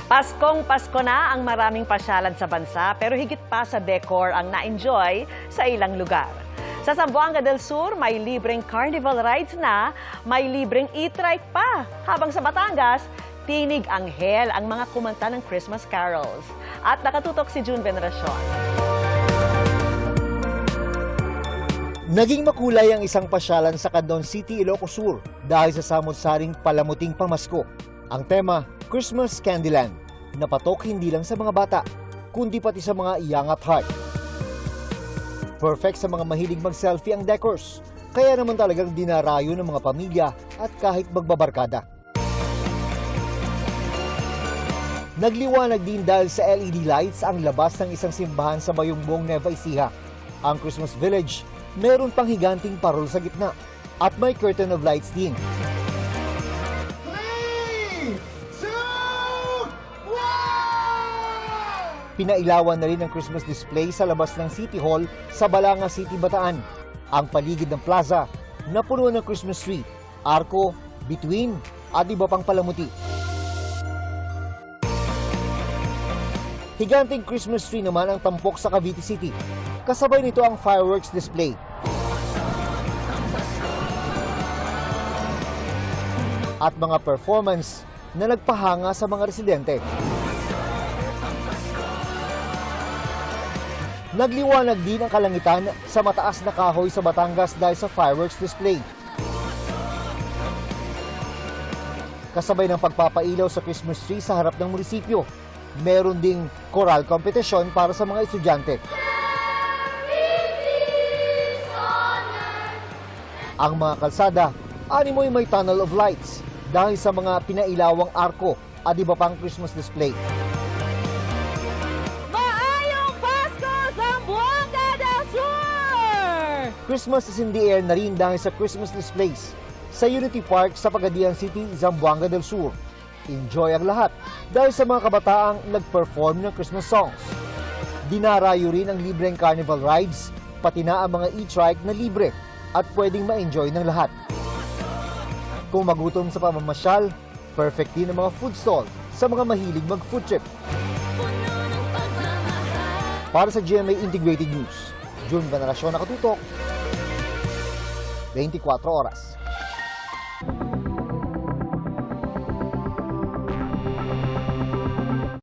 Paskong Pasko na ang maraming pasyalan sa bansa pero higit pa sa decor ang na-enjoy sa ilang lugar. Sa Zamboanga del Sur, may libreng carnival rides na, may libreng e-trike pa. Habang sa Batangas, tinig anghel ang mga kumanta ng Christmas carols. At nakatutok si June Veneracion. Naging makulay ang isang pasyalan sa Candon City, Ilocos Sur dahil sa samot-saring palamuting pamasko. Ang tema, Christmas Candyland, napatok hindi lang sa mga bata, kundi pati sa mga young at heart. Perfect sa mga mahilig mag-selfie ang decors, kaya naman talagang dinarayo ng mga pamilya at kahit magbabarkada. Nagliwanag din dahil sa LED lights ang labas ng isang simbahan sa Bayumbong, Nueva Ecija. Ang Christmas Village, meron pang higanting parol sa gitna at may curtain of lights din. Pinailawan na rin ang Christmas display sa labas ng City Hall sa Balanga City, Bataan. Ang paligid ng plaza, napuno ng Christmas tree, arko, bituin at iba pang palamuti. Higanting Christmas tree naman ang tampok sa Cavite City. Kasabay nito ang fireworks display. At mga performance na nagpahanga sa mga residente. Nagliwanag din ang kalangitan sa mataas na kahoy sa Batangas dahil sa fireworks display. Kasabay ng pagpapailaw sa Christmas tree sa harap ng munisipyo, meron ding choral competition para sa mga estudyante. Ang mga kalsada, animoy may tunnel of lights dahil sa mga pinailawang arko at iba pang Christmas display. Christmas is in the air na rin dahil sa Christmas displays sa Unity Park sa Pagadian City, Zamboanga del Sur. Enjoy ang lahat dahil sa mga kabataang nag-perform ng Christmas songs. Dinarayo rin ang libreng carnival rides, pati na ang mga e-trike na libre at pwedeng ma-enjoy ng lahat. Kung magutom sa pamamasyal, perfect din ang mga food stall sa mga mahilig mag-food trip. Para sa GMA Integrated News, June Veneracion, nakatutok, 24 oras.